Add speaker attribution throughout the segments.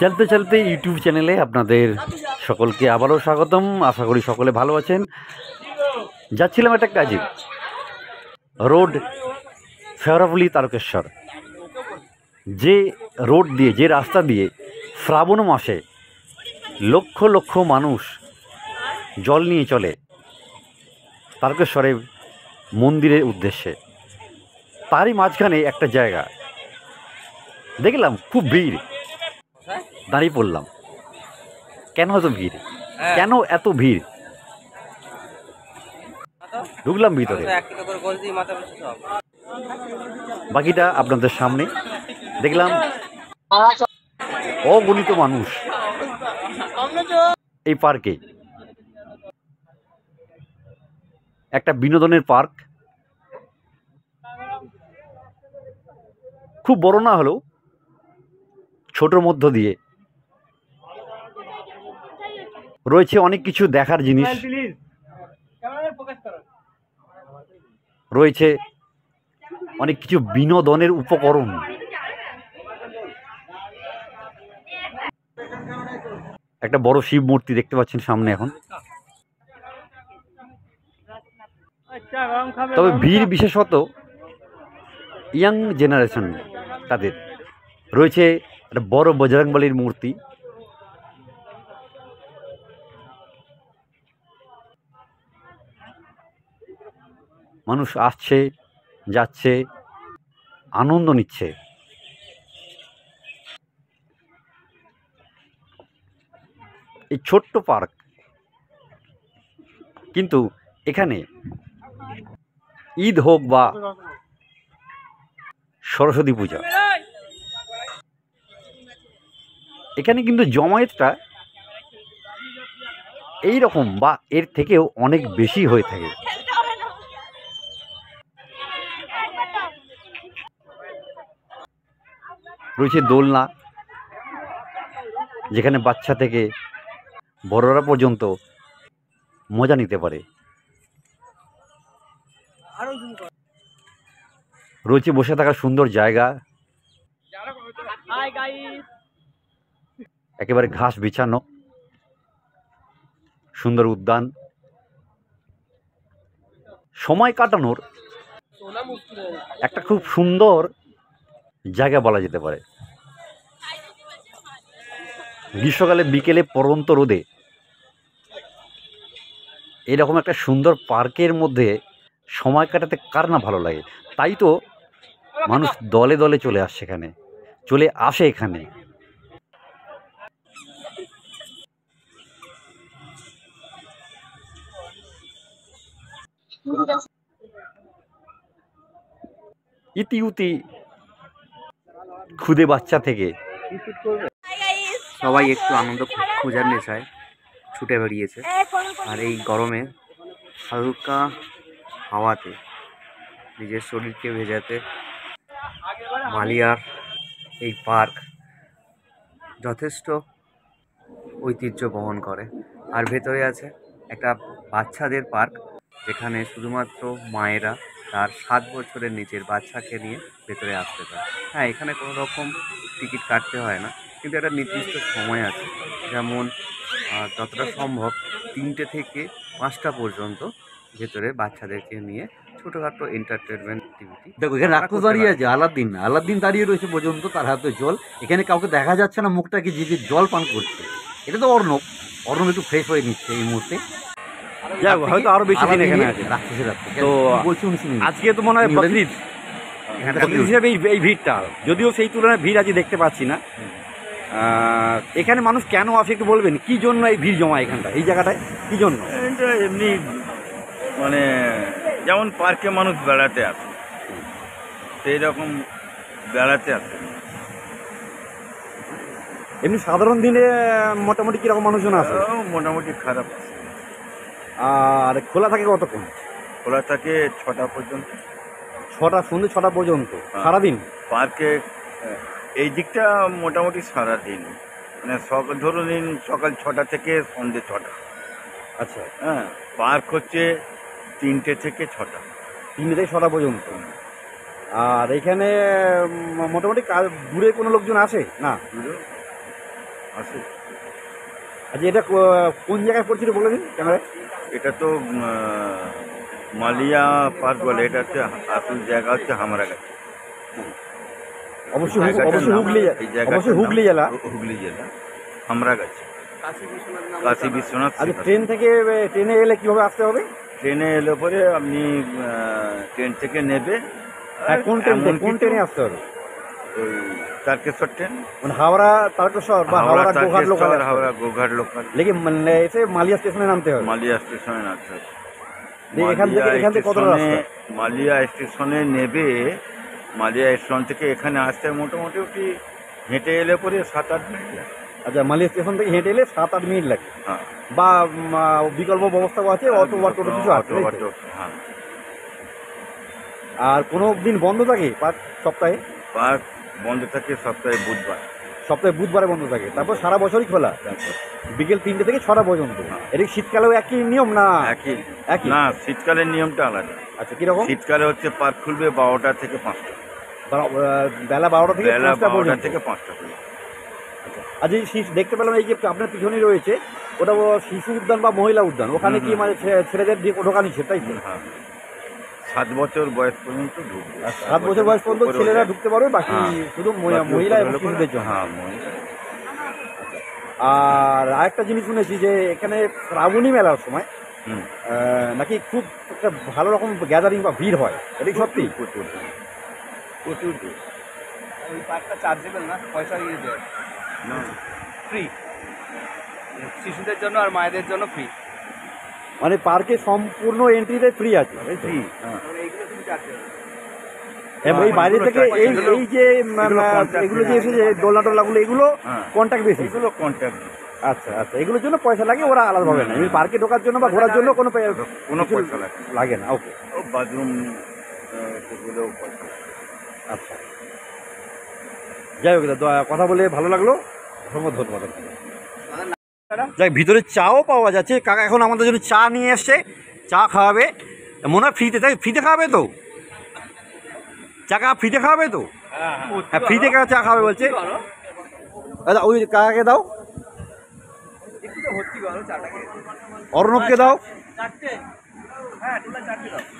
Speaker 1: চলতে চলতে ইউটিউব চ্যানেলে আপনাদের সকলকে আবারও স্বাগতম। আশা করি সকলে ভালো আছেন। যাচ্ছিলাম একটা কাজে, রোড শেওড়াফুলি তারকেশ্বর। যে রোড দিয়ে, যে রাস্তা দিয়ে শ্রাবণ মাসে লক্ষ লক্ষ মানুষ জল নিয়ে চলে তারকেশ্বরের মন্দিরের উদ্দেশ্যে, তারই মাঝখানে একটা জায়গা দেখলাম খুব ভিড়। দাঁড়িয়ে পড়লাম, কেন এত ভিড়, কেন এত ভিড়? ঢুকলাম ভিতরে, বাকিটা আপনাদের সামনে। দেখলাম অগণিত মানুষ এই পার্কে। একটা বিনোদনের পার্ক, খুব বড় না হলেও ছোটোর মধ্য দিয়ে রয়েছে অনেক কিছু দেখার জিনিস, রয়েছে অনেক কিছু বিনোদনের উপকরণ। একটা বড় শিব মূর্তি দেখতে পাচ্ছেন সামনে এখন। তবে ভিড় বিশেষত ইয়াং জেনারেশন, তাদের রয়েছে একটা বড় বজরংবলীর মূর্তি। মানুষ আসছে যাচ্ছে, আনন্দ নিচ্ছে। এই ছোট্ট পার্ক, কিন্তু এখানে ঈদ হোক বা সরস্বতী পূজা, এখানে কিন্তু জমায়েতটা এই রকম বা এর থেকেও অনেক বেশি হয়ে থাকে। রয়েছে দোলনা, যেখানে বাচ্চা থেকে বড়রা পর্যন্ত মজা নিতে পারে। রয়েছে বসে থাকার সুন্দর জায়গা, একেবারে ঘাস বিছানো সুন্দর উদ্যান। সময় কাটানোর একটা খুব সুন্দর জায়গা বলা যেতে পারে। গ্রীষ্মকালে বিকেলে পড়ন্ত রোদে এরকম একটা সুন্দর পার্কের মধ্যে সময় কাটাতে কার না ভালো লাগে? তাই তো মানুষ দলে দলে চলে আসে এখানে। ইতি উতি খুদে বাচ্চা থেকে
Speaker 2: সবাই একটু আনন্দ খোঁজার নেশায় ছুটে বেরিয়েছে। আর এই গরমে হালকা হাওয়াতে নিজের শরীরকে ভেজাতে মালিয়ার এই পার্ক যথেষ্ট ঐতিহ্য বহন করে। আর ভেতরে আছে একটা বাচ্চাদের পার্ক, যেখানে শুধুমাত্র মায়েরা তার 7 বছরের নিচের বাচ্চাকে নিয়ে ভেতরে আসতে পারে। হ্যাঁ, এখানে কোনো রকম টিকিট কাটতে হয় না, কিন্তু একটা নির্দিষ্ট সময় আছে। যেমন যতটা সম্ভব 3টে থেকে 5টা পর্যন্ত ভেতরে বাচ্চাদেরকে নিয়ে ছোটোখাটো এন্টারটেনমেন্ট অ্যাক্টিভিটি।
Speaker 1: দেখো, এখানে রাক্ষস দাঁড়িয়ে আছে, আলাদিন দাঁড়িয়ে রয়েছে পর্যন্ত, তার হাতে জল। এখানে কাউকে দেখা যাচ্ছে না মুখটাকে, যে জল পান করছে। এটা তো অর্ণব একটু ফ্রেশ হয়ে নিচ্ছে এই মুহূর্তে।
Speaker 3: হয়তো আরো বেশি দিন এখানে আছে
Speaker 1: রাক্ষসের রাত্রে।
Speaker 3: তো
Speaker 1: বলছি শুনি,
Speaker 3: আজকে তো মনে হয় বকরিদ হিসেবে এই ভিড়টা, যদিও সেই তুলনায় ভিড় আজকে দেখতে পাচ্ছি না। এখানে মানুষ কেন আসে একটু বলবেন? কি জন্য এই ভিড় জমা এখানটা, এই জায়গাটায় কি জন্য?
Speaker 4: এটা এমনি মানে যেমন পার্কে মানুষ বেড়াতে আসে, সেই রকম বেড়াতে আসে।
Speaker 1: এমনি সাধারণ দিনে মোটামুটি কিরকম মানুষজন আসে?
Speaker 4: মোটামুটি খারাপ আছে।
Speaker 1: আর খোলা থাকে কতক্ষণ?
Speaker 4: খোলা থাকে 6টা পর্যন্ত।
Speaker 1: সন্ধ্যে 6টা পর্যন্ত সারাদিন
Speaker 4: পার্কে এই দিকটা মোটামুটি সারাদিন, মানে ধরুন সকাল 6টা থেকে সন্ধ্যে 6টা।
Speaker 1: আচ্ছা,
Speaker 4: হ্যাঁ, পার্ক হচ্ছে 3টে থেকে 6টা।
Speaker 1: 3টে থেকে 6টা পর্যন্ত। আর এখানে মোটামুটি দূরে কোনো লোকজন আসে না?
Speaker 4: আসে।
Speaker 3: আচ্ছা, এটা কোন জায়গায় পড়ছিল বলে দিন ক্যামেরায়।
Speaker 4: এটা তো মালিয়া পার্ক বলে, এটা হচ্ছে আসল জায়গা হচ্ছে হামরাগাছি।
Speaker 3: অবশ্যই
Speaker 4: জায়গাটার
Speaker 3: অবশ্যই
Speaker 4: নাম-
Speaker 3: হুগলি,
Speaker 4: এই জায়গাটার
Speaker 3: অবশ্যই
Speaker 4: নাম
Speaker 3: হুগলি জেলা।
Speaker 4: হুগলি জেলা হামরাগাছি, কাশী বিশ্বনাথ।
Speaker 3: আচ্ছা, ট্রেন থেকে ট্রেনে এলে কিভাবে আসতে হবে?
Speaker 4: ট্রেনে এলে পরে আপনি ট্রেন থেকে নেবে।
Speaker 3: হ্যাঁ, কোন ট্রেন
Speaker 4: এমন
Speaker 3: থেকে কোন
Speaker 4: কিছু-
Speaker 3: ট্রেনে আসতে হবে?
Speaker 4: ওই তারকেশ্বর ট্রেন,
Speaker 3: মানে হাওড়া তারকেশ্বর বা হাওড়া গোঘাট লোকাল
Speaker 4: তারকেশ্বর, হাওড়া গোঘাট লোকাল,
Speaker 3: লেগে মানে এসে মালিয়া স্টেশনে নামতে হবে।
Speaker 4: মালিয়া স্টেশনে নামতে হবে।
Speaker 3: দিয়ে এখান থেকে কত রাস্তা?
Speaker 4: মালিয়া স্টেশনে নেবে, মালিয়া স্টেশন থেকে এখানে আসতে মোটামুটি হেঁটে এলে পরে 7-8 মিনিট লাগে।
Speaker 3: আচ্ছা, মালিয়া স্টেশন থেকে হেঁটে এলে 7-8 মিনিট লাগে,
Speaker 4: হ্যাঁ,
Speaker 3: বা বিকল্প ব্যবস্থা আছে, অটো বা টোটো কিছু আছে, তাই তো?
Speaker 4: হ্যাঁ।
Speaker 3: আর কোনো দিন বন্ধ থাকে পার্ক? সপ্তাহে
Speaker 4: পার্ক বন্ধ থাকে সপ্তাহে বুধবার।
Speaker 3: সপ্তাহে বুধবারে বন্ধ থাকে, তারপর সারা বছরই খোলা বিকেল 3টে থেকে 6টা পর্যন্ত। এটা কি শীতকালেও একই নিয়ম না?
Speaker 4: একই
Speaker 3: একই।
Speaker 4: না, শীতকালের নিয়মটা আলাদা।
Speaker 3: আচ্ছা, কিরকম?
Speaker 4: শীতকালে হচ্ছে পার্ক খুলবে 12টা থেকে 5টা,
Speaker 3: বেলা 12টা থেকে
Speaker 4: বেলা
Speaker 3: 5টা
Speaker 4: 12টা
Speaker 3: পর্যন্ত।
Speaker 4: থেকে 5টা খুলবে।
Speaker 3: আচ্ছা, এই দেখতে পেলাম এই যে আপনার পিছনেই রয়েছে, ওটা শিশু উদ্যান বা মহিলা উদ্যান, ওখানে কি মানে ছেলেদের ঢোকা নিচ্ছে, তাই তো?
Speaker 4: হ্যাঁ, 7 বছর বয়স পর্যন্ত ঢুকবে।
Speaker 3: 7 বছর বয়স পর্যন্ত
Speaker 4: উপরে
Speaker 3: ছেলেরা
Speaker 4: হলে-
Speaker 3: ঢুকতে পারবে, বাকি
Speaker 4: হ্যাঁ।
Speaker 3: শুধু
Speaker 4: বাকি
Speaker 3: মহিলা এবং
Speaker 4: উপরে হলে
Speaker 3: শিশুদের জন্য।
Speaker 4: হ্যাঁ, মহিলা।
Speaker 3: আর আরেকটা জিনিস শুনেছি যে এখানে শ্রাবণী মেলার সময়
Speaker 4: হুম,
Speaker 3: নাকি খুব একটা ভালো রকম গ্যাদারিং বা ভিড় হয়, এটা কি সত্যি?
Speaker 4: প্রচুর প্রচুর ভিড়।
Speaker 2: ওই পার্কটা চার্জেবল না, পয়সা দিয়ে দেয়,
Speaker 4: না,
Speaker 2: ফ্রি, শিশুদের জন্য আর মায়েদের জন্য ফ্রি।
Speaker 3: মানে পার্কে সম্পূর্ণ এন্ট্রিতে ফ্রি আছে, তাই তো?
Speaker 4: হ্যাঁ।
Speaker 2: এইগুলো তুমি চার্জেবল।
Speaker 3: এবং এই বাইরে
Speaker 4: এগুলো
Speaker 3: থেকে এই
Speaker 4: এগুলো-
Speaker 3: এই যে
Speaker 4: এগুলো contact
Speaker 3: এগুলো যে এসেছে দোলনা টোলাগুলো, এগুলো
Speaker 4: হ্যাঁ।
Speaker 3: কন্ট্যাক্ট বেশি।
Speaker 4: এগুলো কন্ট্যাক্ট,
Speaker 3: আচ্ছা আচ্ছা, এগুলোর জন্য পয়সা লাগে, ওরা আলাদাভাবে না। পার্কে ঢোকার জন্য বা ঘোরার জন্য কোনো
Speaker 4: কোনো
Speaker 3: কিছু
Speaker 4: পয়সা লাগে না।
Speaker 3: লাগে না। ওকে,
Speaker 4: ও বাথরুম সেগুলোও পয়সা লাগে।
Speaker 3: আচ্ছা। যাই হোক, কথা বলে ভালো লাগলো, অসংখ্য ধন্যবাদ আপনাকে। যাই, ভিতরে চাও পাওয়া যাচ্ছে। কাকা এখন আমাদের জন্য চা নিয়ে এসছে, চা খাওয়াবে মনে হয় ফ্রিতে, তাই? ফ্রিতে খাওয়াবে তো? চা ফ্রিতে খাওয়াবে তো? হ্যাঁ, ফ্রিতে চা খাওয়াবে বলছে। আচ্ছা, ওই কাকাকে দাও, অর্ণবকে দাও।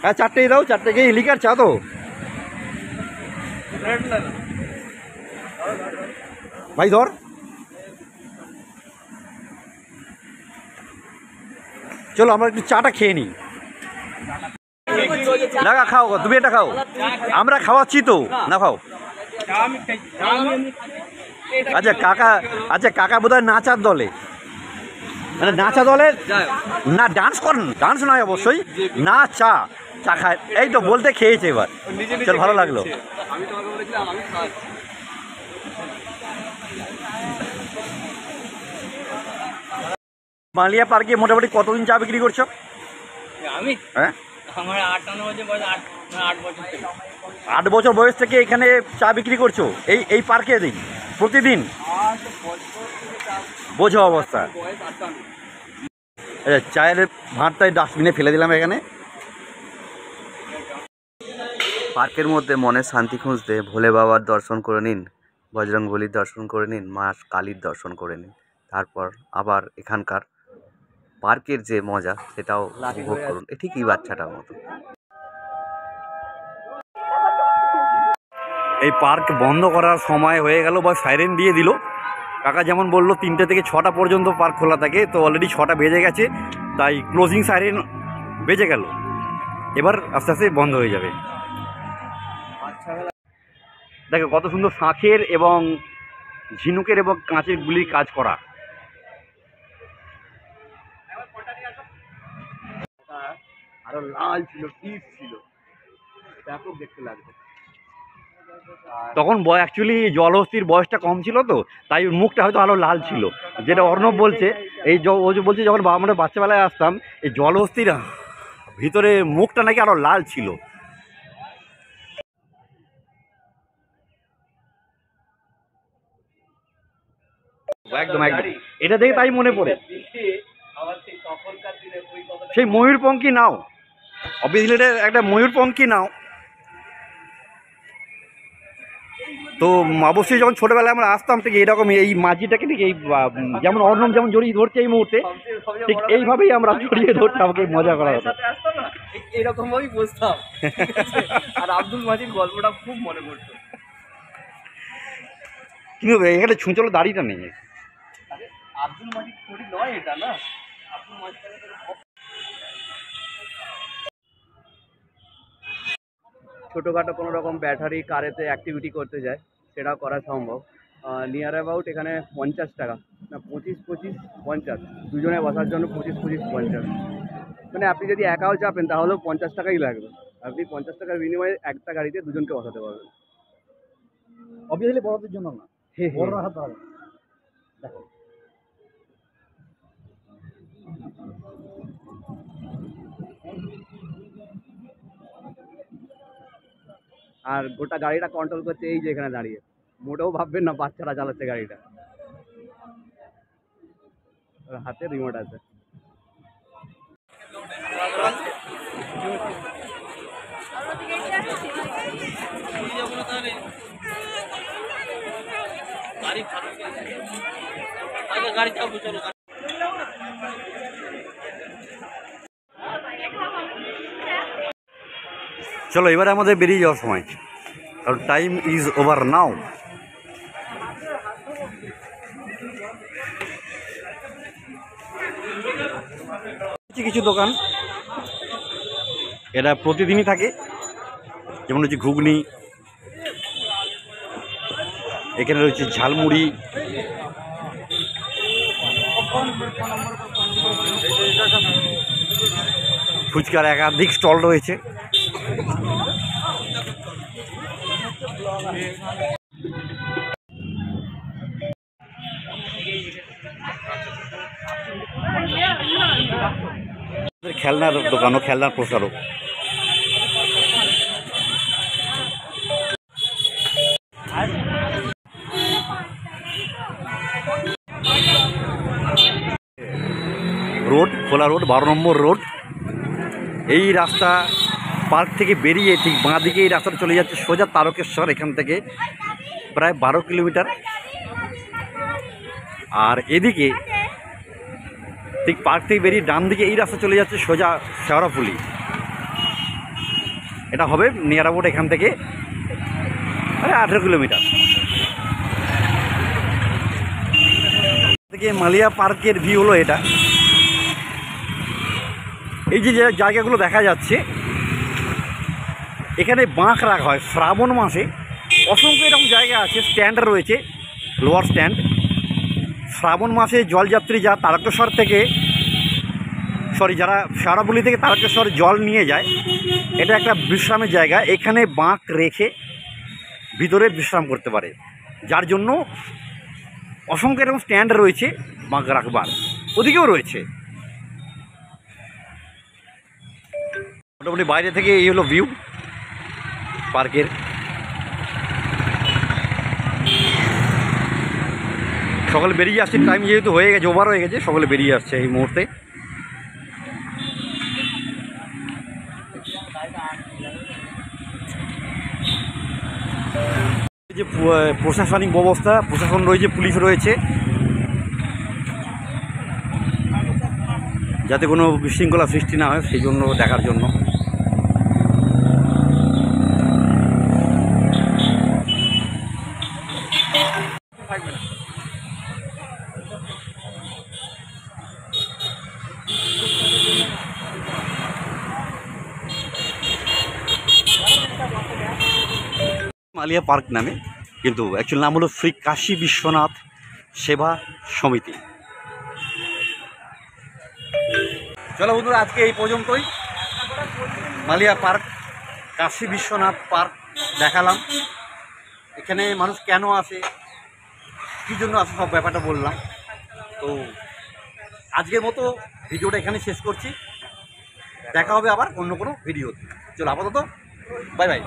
Speaker 3: হ্যাঁ, 4টেই দাও, 4টে লিকার চা তো? ভাই ধর। চলো আমরা একটু চাটা খেয়ে নিই। না খাও, তুমি এটা খাও, আমরা খাওয়াচ্ছি তো, না খাও। আচ্ছা কাকা বোধহয় নাচার দলে, মানে নাচা দলে না, ডান্স করেন, ডান্স নয় অবশ্যই, না চা খায়, এই তো বলতে খেয়েছে এবার। চল, ভালো লাগলো।
Speaker 2: আমি তোমাকে বলেছিলাম আমি খাওয়াচ্ছি।
Speaker 3: মালিয়া পার্কে মোটামুটি কতদিন চা বিক্রি করছো?
Speaker 2: আমি
Speaker 3: হ্যাঁ,
Speaker 2: আমার 58 বছর বয়স, 8 বছর থেকে।
Speaker 3: 8 বছর বয়স থেকে এখানে চা বিক্রি করছো এই পার্কে দিন প্রতিদিন? বোঝো অবস্থা।
Speaker 2: বয়স 58।
Speaker 3: আচ্ছা, চায়ের ভাঁড়টাই ডাস্টবিনে ফেলে দিলাম এখানে।
Speaker 2: পার্কের মধ্যে মনের শান্তি খুঁজতে ভোলে বাবার দর্শন করে নিন, বজরংবলীর দর্শন করে নিন, মা কালীর দর্শন করে নিন, তারপর আবার এখানকার পার্কের যে মজা সেটাও উপভোগ করুন। এ ঠিকই বাচ্চাটার মতো।
Speaker 3: এই পার্ক বন্ধ করার সময় হয়ে গেল বা সাইরেন দিয়ে দিল। কাকা যেমন বললো 3টে থেকে 6টা পর্যন্ত পার্ক খোলা থাকে, তো অলরেডি 6টা বেজে গেছে, তাই ক্লোজিং সাইরেন বেজে গেল, এবার আস্তে আস্তে বন্ধ হয়ে যাবে। দেখো কত সুন্দর শাঁখের এবং ঝিনুকের এবং কাঁচের গুলির কাজ করা। আরো লাল ছিল, টিপ ছিল, ব্যাপক দেখতে লাগবে। তখন অ্যাকচুয়ালি জলহস্তির বয়সটা কম ছিল, তো তাই মুখটা হয়তো আরো লাল ছিল। যেটা অর্ণব বলছে, ও যে বলছে যখন আমরা বাচ্চাবেলায় আসতাম, এই জলহস্তির ভিতরে মুখটা নাকি আরো লাল ছিল। একদম একদম, এটা দেখে তাই মনে পড়ে সেই ময়ূরপঙ্খী নাও। অবভিয়াসলি এটা একটা ময়ূরপঙ্খী নাও। তো অবশ্যই যখন ছোটোবেলায় আমরা আসতাম ঠিক এরকম এই মাঝিটাকে ঠিক এই যেমন অর্ণব যেমন জড়িয়ে ধরছে এই মুহূর্তে, ঠিক এইভাবেই আমরা জড়িয়ে ধরতাম, আমাকে মজা করা হতো।
Speaker 2: এরকম ভাবেই বসতাম আর আব্দুল মাজির গল্পটা খুব মনে পড়তো।
Speaker 3: কিন্তু এখানে ছুঁচলো দাড়িটা নেই।
Speaker 2: আব্দুল মাজিদ থোড়ি নয় এটা, না আব্দুল মাজিদ ছোটোখাটো কোনো রকম ব্যাটারি কারেতে অ্যাক্টিভিটি করতে যায় সেটাও করা সম্ভব। নিয়ার অ্যাবাউট এখানে 50 টাকা, না 25-50 দুজনে বসার জন্য 25-50। মানে আপনি যদি একাও চাপেন তাহলেও 50 টাকাই লাগবে। আপনি 50 টাকার বিনিময়ে একটা গাড়িতে দুজনকে বসাতে পারবেন।
Speaker 3: অবভিয়াসলি বড়দের জন্য না, বড়রা হাত ধরে। দেখো
Speaker 2: আর গোটা গাড়িটা কন্ট্রোল করছে এই যে এখানে দাঁড়িয়ে, মোটেও ভাববেন না বাচ্চারা চালাচ্ছে গাড়িটা, হাতে রিমোট আছে।
Speaker 3: চলো এবারে আমাদের বেরিয়ে যাওয়ার সময়, কারণ টাইম ইজ ওভার নাও। কিছু দোকান এরা প্রতিদিনই থাকে, যেমন হচ্ছে ঘুগনি, এখানে রয়েছে ঝালমুড়ি, ফুচকার একাধিক স্টল রয়েছে। খেলনার দোকান ও খেলনার প্রসারক। রোড খোলা রোড, 12 নম্বর রোড। এই রাস্তা পার্ক থেকে বেরিয়ে ঠিক বাঁ দিকে এই রাস্তাটা চলে যাচ্ছে সোজা তারকেশ্বর, এখান থেকে প্রায় 12 কিলোমিটার। আর এদিকে ঠিক পার্ক থেকে বেরিয়ে ডান দিকে এই রাস্তা চলে যাচ্ছে সোজা শেওড়াফুলি। এটা হবে নিয়ার অ্যাবাউট এখান থেকে প্রায় 18 কিলোমিটার। থেকে মালিয়া পার্কের ভিউ হলো এটা। এই যে জায়গাগুলো দেখা যাচ্ছে এখানে বাঁক রাখা হয় শ্রাবণ মাসে, অসংখ্য এরকম জায়গা আছে, স্ট্যান্ড রয়েছে, লোয়ার স্ট্যান্ড। শ্রাবণ মাসে জলযাত্রী যা তারকেশ্বর থেকে যারা শেওড়াফুলি থেকে তারকেশ্বর জল নিয়ে যায়, এটা একটা বিশ্রামের জায়গা। এখানে বাঁক রেখে ভিতরে বিশ্রাম করতে পারে, যার জন্য অসংখ্য এরকম স্ট্যান্ড রয়েছে বাঁক রাখবার। ওদিকেও রয়েছে। মোটামুটি বাইরে থেকে এই হলো ভিউ পার্কের। সকলে বেরিয়ে আসছে, টাইম যেহেতু হয়ে গেছে, ওভার হয়ে গেছে, সকলে বেরিয়ে আসছে এই মুহূর্তে। যে প্রশাসনিক ব্যবস্থা, প্রশাসন রয়েছে, পুলিশ রয়েছে, যাতে কোনো বিশৃঙ্খলা সৃষ্টি না হয় সেই জন্য, দেখার জন্য। মালিয়া পার্ক নামে, কিন্তু অ্যাকচুয়াল নাম হলো শ্রী কাশী বিশ্বনাথ সেবা সমিতি। চলো বন্ধুরা, আজকে এই পর্যন্তই। মালিয়া পার্ক, কাশী বিশ্বনাথ পার্ক দেখালাম। এখানে মানুষ কেন আসে, কী জন্য আসে, সব ব্যাপারটা বললাম। তো আজকের মতো ভিডিওটা এখানে শেষ করছি। দেখা হবে আবার অন্য কোনো ভিডিওতে। চলো আপাতত বাই বাই।